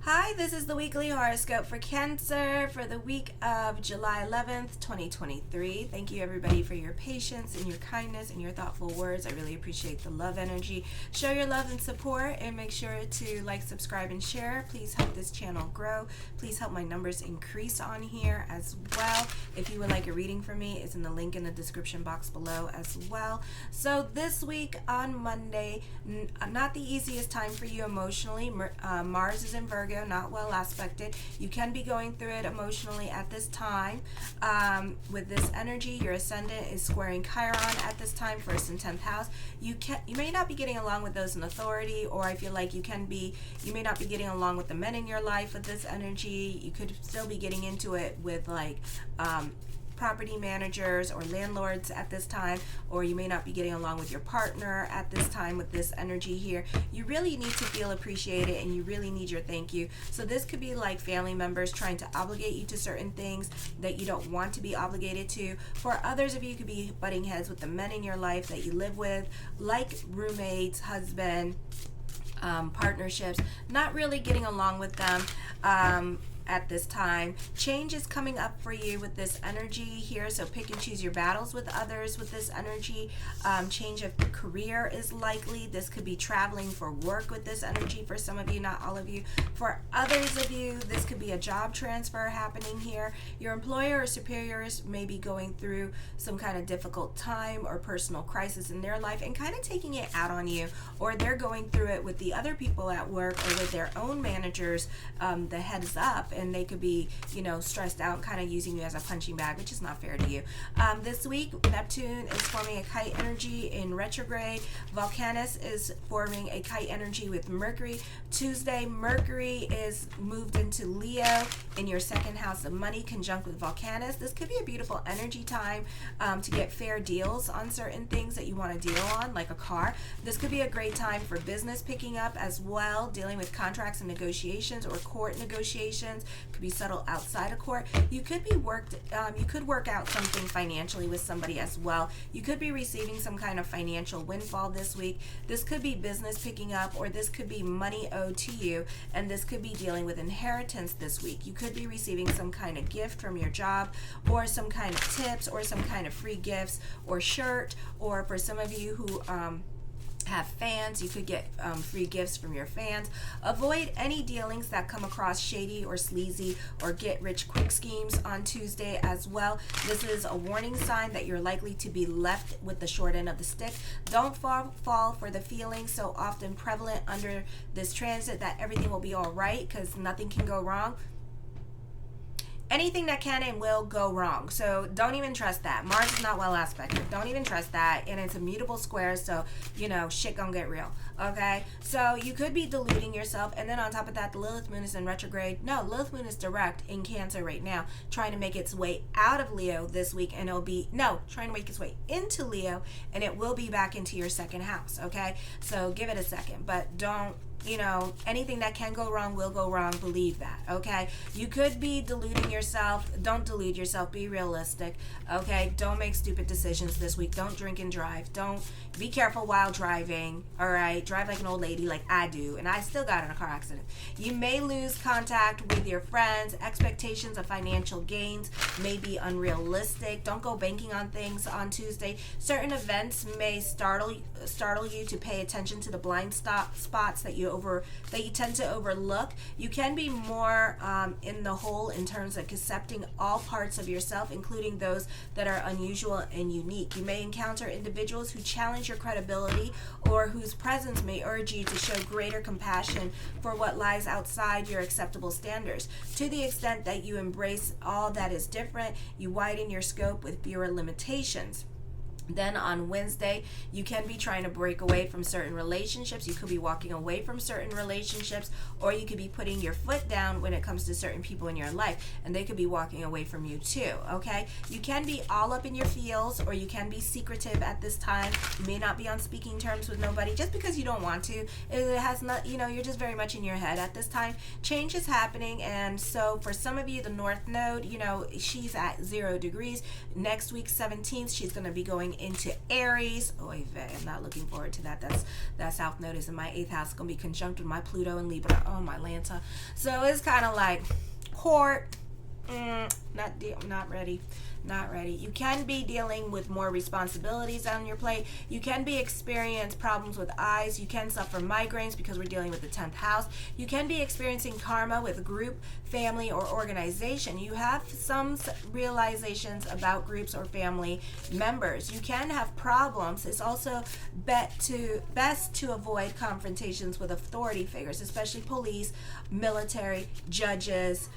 Hi, this is the weekly horoscope for Cancer for the week of July 11th, 2023. Thank you, everybody, for your patience and your kindness and your thoughtful words. I really appreciate the love energy. Show your love and support and make sure to like, subscribe, and share. Please help this channel grow. Please help my numbers increase on here as well. If you would like a reading from me, it's in the link in the description box below as well. So this week on Monday, not the easiest time for you emotionally. Mars is in Virgo, not well aspected. You can be going through it emotionally at this time. With this energy, your ascendant is squaring Chiron at this time, 1st and 10th house. You may not be getting along with those in authority, or I feel like you may not be getting along with the men in your life with this energy. You could still be getting into it with property managers or landlords at this time, or you may not be getting along with your partner at this time with this energy here. You really need to feel appreciated and you really need your thank you. So this could be like family members trying to obligate you to certain things that you don't want to be obligated to. For others of you, could be butting heads with the men in your life that you live with, like roommates, husband, partnerships, not really getting along with them at this time. Change is coming up for you with this energy here, so pick and choose your battles with others with this energy. Change of career is likely. This could be traveling for work with this energy for some of you, not all of you. For others of you, this could be a job transfer happening here. Your employer or superiors may be going through some kind of difficult time or personal crisis in their life and kind of taking it out on you, or they're going through it with the other people at work or with their own managers, the heads up, and they could be, stressed out, kind of using you as a punching bag, which is not fair to you. This week, Neptune is forming a kite energy in retrograde. Volcanus is forming a kite energy with Mercury. Tuesday, Mercury is moved into Leo in your second house of money, conjunct with Volcanus. This could be a beautiful energy time to get fair deals on certain things that you want to deal on, like a car. This could be a great time for business picking up as well, dealing with contracts and negotiations or court negotiations. Could be settled outside of court. You could work out something financially with somebody as well. You could be receiving some kind of financial windfall this week. This could be business picking up, or this could be money owed to you, and this could be dealing with inheritance this week. You could be receiving some kind of gift from your job, or some kind of tips, or some kind of free gifts or shirt, or for some of you who have fans, you could get free gifts from your fans. Avoid any dealings that come across shady or sleazy or get rich quick schemes on Tuesday as well. This is a warning sign that you're likely to be left with the short end of the stick. Don't fall for the feeling so often prevalent under this transit that everything will be all right, because nothing can go wrong. Anything that can and will go wrong. So don't even trust that. Mars is not well aspected. Don't even trust that. And it's a mutable square, so, shit gonna get real. Okay? So you could be deluding yourself. And then on top of that, the Lilith Moon is in retrograde. No, Lilith Moon is direct in Cancer right now, trying to make its way out of Leo this week. And trying to make its way into Leo. And it will be back into your second house. Okay? So give it a second. But don't, anything that can go wrong will go wrong. Believe that, okay? You could be deluding yourself. Don't delude yourself. Be realistic, okay? Don't make stupid decisions this week. Don't drink and drive. Don't be careful while driving, all right? Drive like an old lady like I do, and I still got in a car accident. You may lose contact with your friends. Expectations of financial gains may be unrealistic. Don't go banking on things on Tuesday. Certain events may startle you to pay attention to the blind spots that you tend to overlook. You can be more in the whole in terms of accepting all parts of yourself, including those that are unusual and unique. You may encounter individuals who challenge your credibility or whose presence may urge you to show greater compassion for what lies outside your acceptable standards. To the extent that you embrace all that is different, you widen your scope with fewer limitations. Then on Wednesday, you can be trying to break away from certain relationships. You could be walking away from certain relationships, or you could be putting your foot down when it comes to certain people in your life, and they could be walking away from you too, okay? You can be all up in your feels, or you can be secretive at this time. You may not be on speaking terms with nobody just because you don't want to. It has not, you're just very much in your head at this time. Change is happening, and so for some of you, the North Node, she's at 0 degrees. Next week, 17th, she's going to be going into Aries. Oy vey, I'm not looking forward to that. That South Node is in my 8th house. It's going to be conjunct with my Pluto and Libra. Oh, my Lanta. So it's kind of like court. Not ready. Not ready. You can be dealing with more responsibilities on your plate. You can be experience problems with eyes. You can suffer migraines because we're dealing with the 10th house. You can be experiencing karma with group, family, or organization. You have some realizations about groups or family members. You can have problems. It's also best to avoid confrontations with authority figures, especially police, military, judges,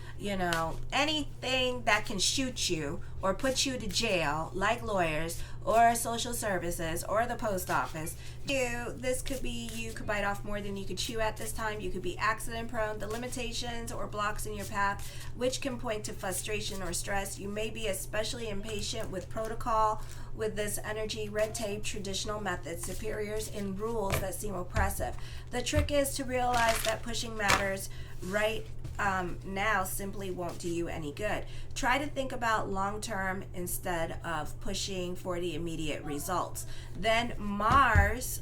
anything that can shoot you or put you to jail, like lawyers or social services or the post office. This could be you could bite off more than you could chew at this time. You could be accident prone. The limitations or blocks in your path, which can point to frustration or stress. You may be especially impatient with protocol, with this energy, red tape, traditional methods, superiors, and rules that seem oppressive. The trick is to realize that pushing matters right now simply won't do you any good. Try to think about long term instead of pushing for the immediate results. Then Mars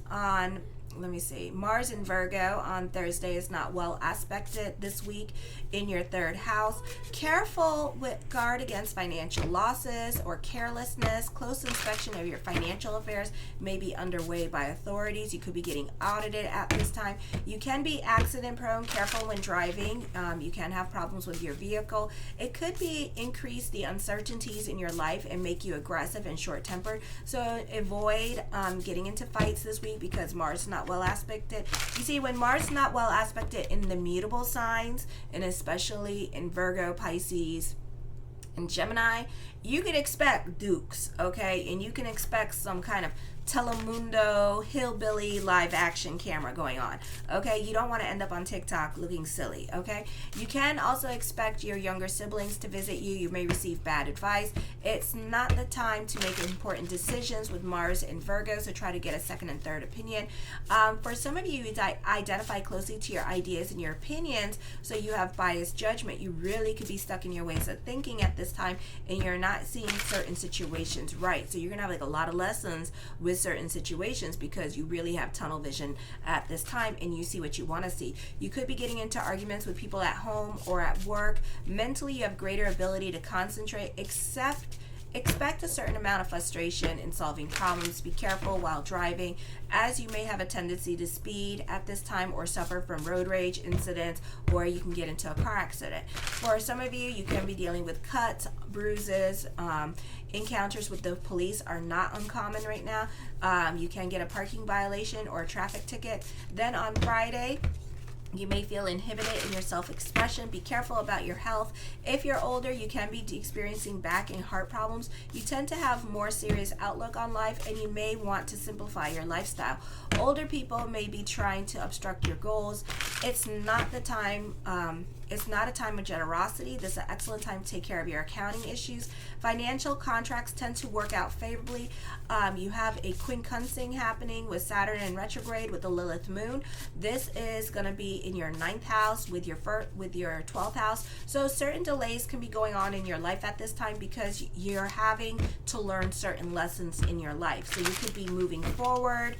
in Virgo on Thursday is not well aspected this week in your 3rd house. Careful with guard against financial losses or carelessness. Close inspection of your financial affairs may be underway by authorities. You could be getting audited at this time. You can be accident prone. Careful when driving. You can have problems with your vehicle. It could be increase the uncertainties in your life and make you aggressive and short-tempered. So avoid getting into fights this week because Mars is not well aspected. You see, when Mars is not well aspected in the mutable signs, and especially in Virgo, Pisces, and Gemini, you can expect dukes, okay? And you can expect some kind of Telemundo hillbilly live action camera going on, okay? You don't want to end up on TikTok looking silly, okay? You can also expect your younger siblings to visit you. You may receive bad advice. It's not the time to make important decisions with Mars in Virgo, so try to get a second and third opinion. For some of you, identify closely to your ideas and your opinions, so you have biased judgment. You really could be stuck in your ways of thinking at this time, and you're not seeing certain situations right. So you're gonna have like a lot of lessons with certain situations because you really have tunnel vision at this time and you see what you want to see. You could be getting into arguments with people at home or at work. Mentally, you have greater ability to concentrate, expect a certain amount of frustration in solving problems. Be careful while driving, as you may have a tendency to speed at this time or suffer from road rage incidents, or you can get into a car accident. For some of you, you can be dealing with cuts, bruises. Encounters with the police are not uncommon right now. You can get a parking violation or a traffic ticket. Then on Friday, you may feel inhibited in your self-expression. Be careful about your health. If you're older, you can be experiencing back and heart problems. You tend to have more serious outlook on life, and you may want to simplify your lifestyle. Older people may be trying to obstruct your goals. It's not the time. It's not a time of generosity. This is an excellent time to take care of your accounting issues. Financial contracts tend to work out favorably. You have a quincunxing happening with Saturn in retrograde with the Lilith moon. This is going to be in your 9th house with your 12th house. So certain delays can be going on in your life at this time because you're having to learn certain lessons in your life. So you could be moving forward.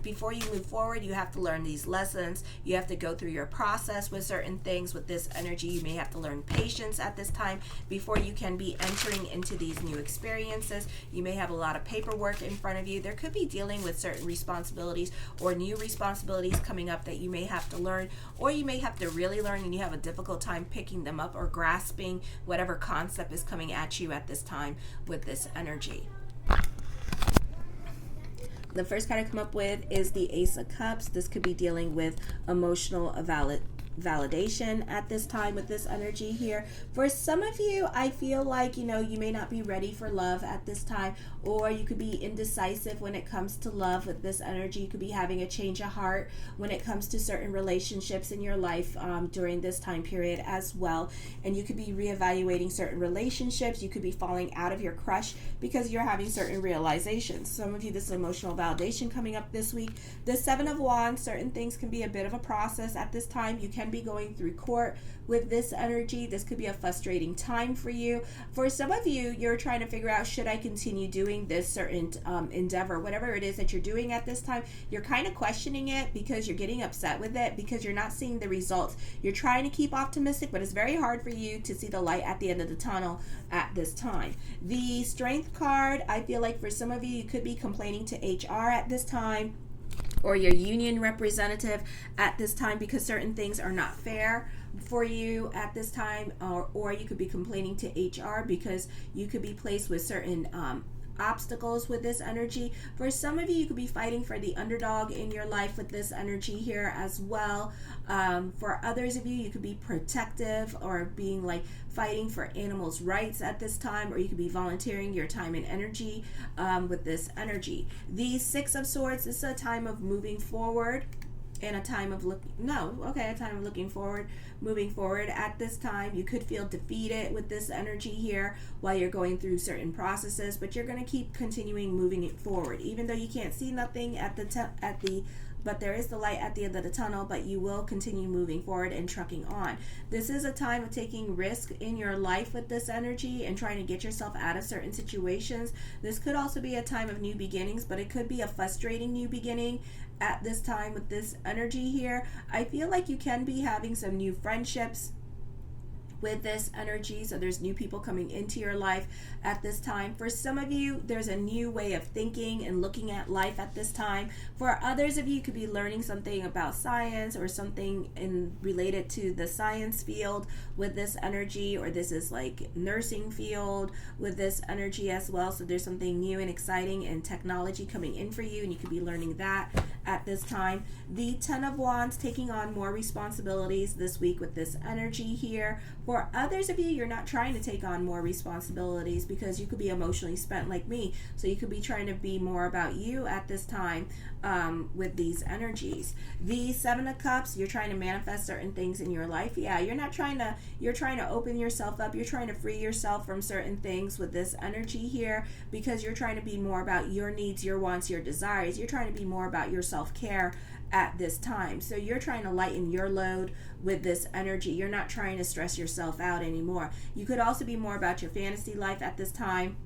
Before you move forward, you have to learn these lessons. You have to go through your process with certain things. With this energy, you may have to learn patience at this time before you can be entering into these new experiences. You may have a lot of paperwork in front of you. There could be dealing with certain responsibilities or new responsibilities coming up that you may have to learn, or you may have to really learn and you have a difficult time picking them up or grasping whatever concept is coming at you at this time with this energy. The first card I come up with is the Ace of Cups. This could be dealing with emotional validation at this time with this energy here. For some of you, I feel like, you may not be ready for love at this time, or you could be indecisive when it comes to love with this energy. You could be having a change of heart when it comes to certain relationships in your life during this time period as well. And you could be reevaluating certain relationships. You could be falling out of your crush because you're having certain realizations. Some of you, this is emotional validation coming up this week. The Seven of Wands, certain things can be a bit of a process at this time. You can can be going through court with this energy. This could be a frustrating time for you. For some of you, you're trying to figure out, should I continue doing this certain endeavor, whatever it is that you're doing at this time. You're kind of questioning it because you're getting upset with it because you're not seeing the results. You're trying to keep optimistic, but it's very hard for you to see the light at the end of the tunnel at this time. The Strength card, I feel like for some of you, you could be complaining to HR at this time, or your union representative at this time, because certain things are not fair for you at this time, or you could be complaining to HR because you could be placed with certain obstacles with this energy. For some of you, you could be fighting for the underdog in your life with this energy here as well. For others of you, you could be protective or being like fighting for animals' rights at this time, or you could be volunteering your time and energy with this energy. The Six of Swords, this is a time of moving forward and a time of a time of looking forward, moving forward at this time. You could feel defeated with this energy here while you're going through certain processes, but you're going to keep continuing moving it forward, even though you can't see nothing but there is the light at the end of the tunnel, but you will continue moving forward and trucking on. This is a time of taking risk in your life with this energy and trying to get yourself out of certain situations. This could also be a time of new beginnings, but it could be a frustrating new beginning at this time with this energy here. I feel like you can be having some new friendships with this energy, so there's new people coming into your life at this time. For some of you, there's a new way of thinking and looking at life at this time. For others of you, could be learning something about science or something related to the science field with this energy, or this is like nursing field with this energy as well. So there's something new and exciting and technology coming in for you, and you could be learning that at this time. The Ten of Wands, taking on more responsibilities this week with this energy here. For others of you, you're not trying to take on more responsibilities because you could be emotionally spent like me. So you could be trying to be more about you at this time with these energies. The Seven of Cups, you're trying to manifest certain things in your life. Yeah, you're trying to open yourself up. You're trying to free yourself from certain things with this energy here because you're trying to be more about your needs, your wants, your desires. You're trying to be more about your self-care at this time. So you're trying to lighten your load with this energy. You're not trying to stress yourself out anymore. You could also be more about your fantasy life at this time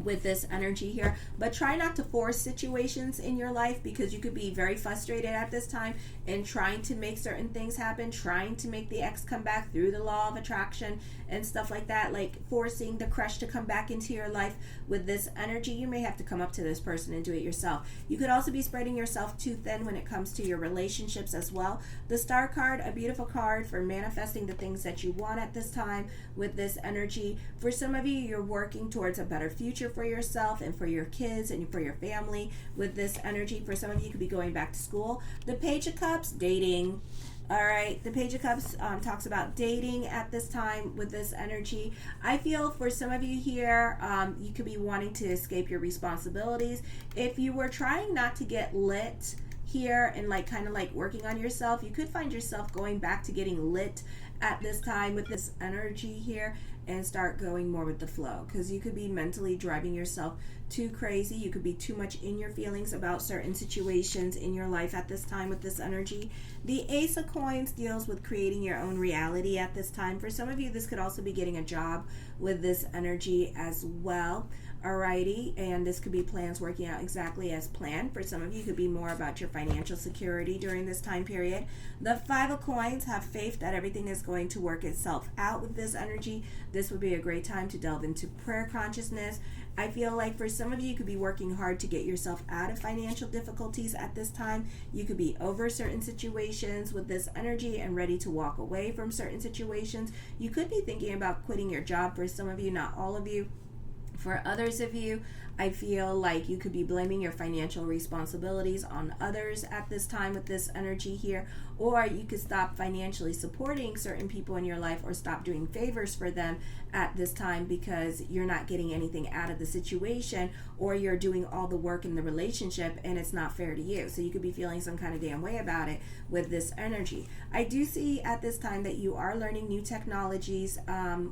with this energy here, but try not to force situations in your life because you could be very frustrated at this time and trying to make certain things happen, trying to make the ex come back through the law of attraction and stuff like that, like forcing the crush to come back into your life with this energy. You may have to come up to this person and do it yourself. You could also be spreading yourself too thin when it comes to your relationships as well. The Star card, a beautiful card for manifesting the things that you want at this time with this energy. For some of you, you're working towards a better future for yourself and for your kids and for your family with this energy. For some of you, could be going back to school. The Page of Cups, dating. All right, the Page of Cups talks about dating at this time with this energy. I feel for some of you here, you could be wanting to escape your responsibilities. If you were trying not to get lit here and like kind of like working on yourself, you could find yourself going back to getting lit at this time with this energy here and start going more with the flow, because you could be mentally driving yourself too crazy. You could be too much in your feelings about certain situations in your life at this time with this energy. The Ace of Coins deals with creating your own reality at this time. For some of you, this could also be getting a job with this energy as well. Alrighty, and this could be plans working out exactly as planned. For some of you, it could be more about your financial security during this time period. The Five of Coins, have faith that everything is going to work itself out with this energy. This would be a great time to delve into prayer consciousness. I feel like for some of you, you could be working hard to get yourself out of financial difficulties at this time. You could be over certain situations with this energy and ready to walk away from certain situations. You could be thinking about quitting your job for some of you, not all of you. For others of you, I feel like you could be blaming your financial responsibilities on others at this time with this energy here, or you could stop financially supporting certain people in your life or stop doing favors for them at this time because you're not getting anything out of the situation, or you're doing all the work in the relationship and it's not fair to you. So you could be feeling some kind of damn way about it with this energy. I do see at this time that you are learning new technologies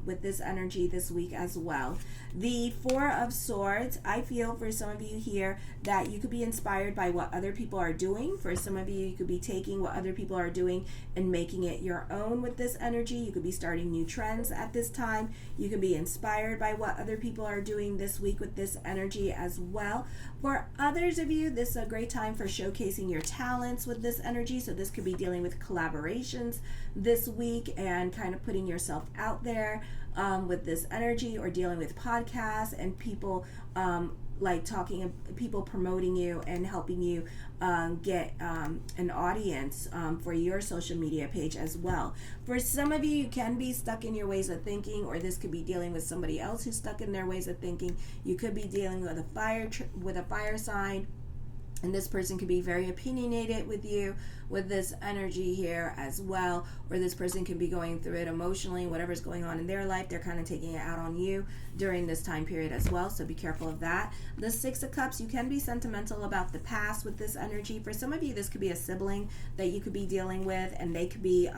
with this energy this week as well. The Four of Swords, I I feel for some of you here that you could be inspired by what other people are doing. For some of you, you could be taking what other people are doing and making it your own with this energy. You could be starting new trends at this time. You can be inspired by what other people are doing this week with this energy as well. For others of you, this is a great time for showcasing your talents with this energy. So this could be dealing with collaborations this week and kind of putting yourself out there with this energy, or dealing with podcasts and people like talking, people promoting you and helping you get an audience for your social media page as well. For some of you, you can be stuck in your ways of thinking, or this could be dealing with somebody else who's stuck in their ways of thinking. You could be dealing with a fire sign, and this person could be very opinionated with you with this energy here as well, or this person can be going through it emotionally. Whatever's going on in their life, they're kind of taking it out on you during this time period as well, so be careful of that. The Six of Cups, you can be sentimental about the past with this energy. For some of you, this could be a sibling that you could be dealing with, and they could be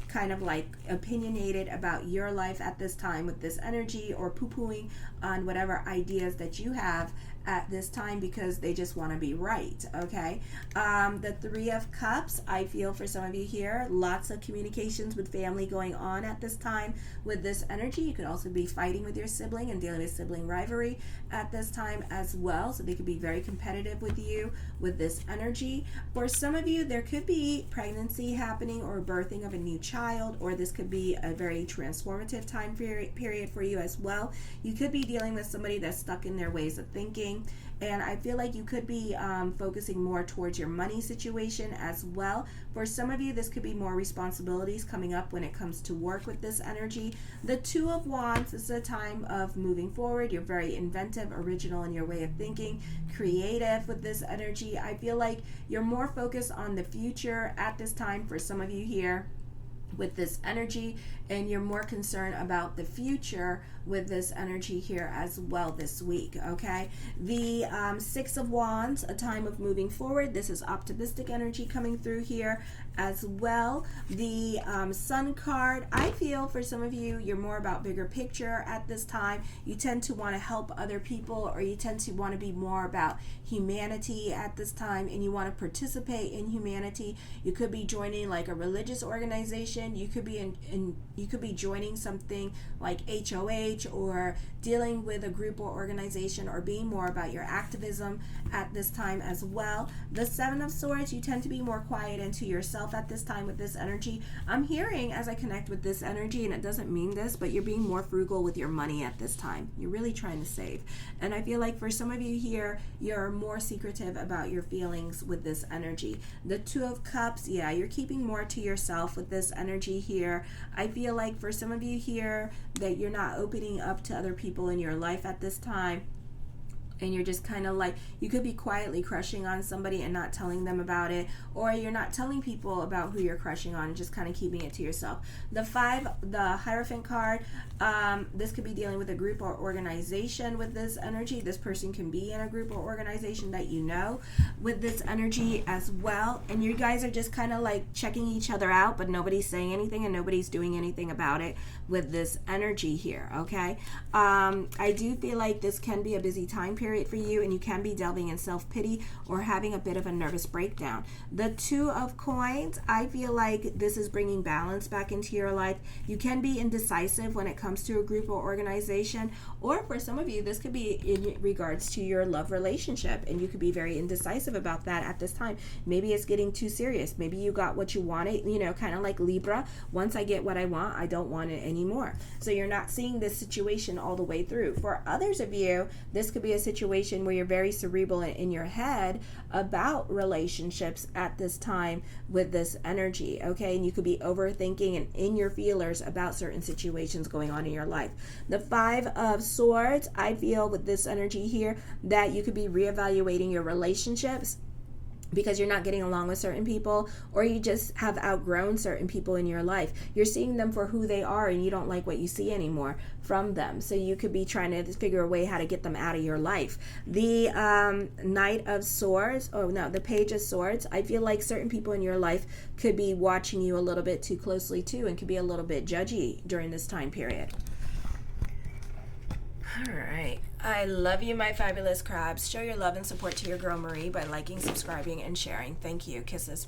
kind of like opinionated about your life at this time with this energy, or poo-pooing on whatever ideas that you have at this time because they just want to be right, okay? The Three of Cups, I feel for some of you here, lots of communications with family going on at this time with this energy. You could also be fighting with your sibling and dealing with sibling rivalry at this time as well, so they could be very competitive with you with this energy. For some of you, there could be pregnancy happening or birthing of a new child, or this could be a very transformative time period for you as well. You could be dealing with somebody that's stuck in their ways of thinking, and I feel like you could be focusing more towards your money situation as well. For some of you, this could be more responsibilities coming up when it comes to work with this energy. The Two of Wands is a time of moving forward. You're very inventive, original in your way of thinking, creative with this energy. I feel like you're more focused on the future at this time for some of you here with this energy, and you're more concerned about the future with this energy here as well this week, okay? The Six of Wands, a time of moving forward. This is optimistic energy coming through here as well. The Sun card, I feel for some of you, you're more about bigger picture at this time. You tend to want to help other people, or you tend to want to be more about humanity at this time, and you want to participate in humanity. You could be joining like a religious organization. You could be you could be joining something like HOH, or dealing with a group or organization, or being more about your activism at this time as well. The Seven of Swords, you tend to be more quiet into yourself at this time with this energy. I'm hearing as I connect with this energy, and it doesn't mean this, but you're being more frugal with your money at this time. You're really trying to save. And I feel like for some of you here, you're more secretive about your feelings with this energy. The Two of Cups, yeah, you're keeping more to yourself with this energy here. I feel like for some of you here that you're not opening up to other people in your life at this time, and you're just kind of like, you could be quietly crushing on somebody and not telling them about it, or you're not telling people about who you're crushing on and just kind of keeping it to yourself. The Hierophant card, this could be dealing with a group or organization with this energy. This person can be in a group or organization that you know with this energy as well, and you guys are just kind of like checking each other out, but nobody's saying anything and nobody's doing anything about it with this energy here, okay? I do feel like this can be a busy time period for you, and you can be delving in self-pity or having a bit of a nervous breakdown. The Two of Coins, I feel like this is bringing balance back into your life. You can be indecisive when it comes to a group or organization, or for some of you, this could be in regards to your love relationship, and you could be very indecisive about that at this time. Maybe it's getting too serious. Maybe you got what you wanted, you know, kind of like Libra. Once I get what I want, I don't want it anymore. So you're not seeing this situation all the way through. For others of you, this could be a situation where you're very cerebral in your head about relationships at this time with this energy, okay? And you could be overthinking and in your feelers about certain situations going on in your life. The Five of Swords, I feel with this energy here that you could be reevaluating your relationships because you're not getting along with certain people, or you just have outgrown certain people in your life. You're seeing them for who they are, and you don't like what you see anymore from them. So you could be trying to figure a way how to get them out of your life. The Knight of Swords, the Page of Swords, I feel like certain people in your life could be watching you a little bit too closely too, and could be a little bit judgy during this time period. All right. I love you, my fabulous crabs. Show your love and support to your girl Marie by liking, subscribing, and sharing. Thank you. Kisses.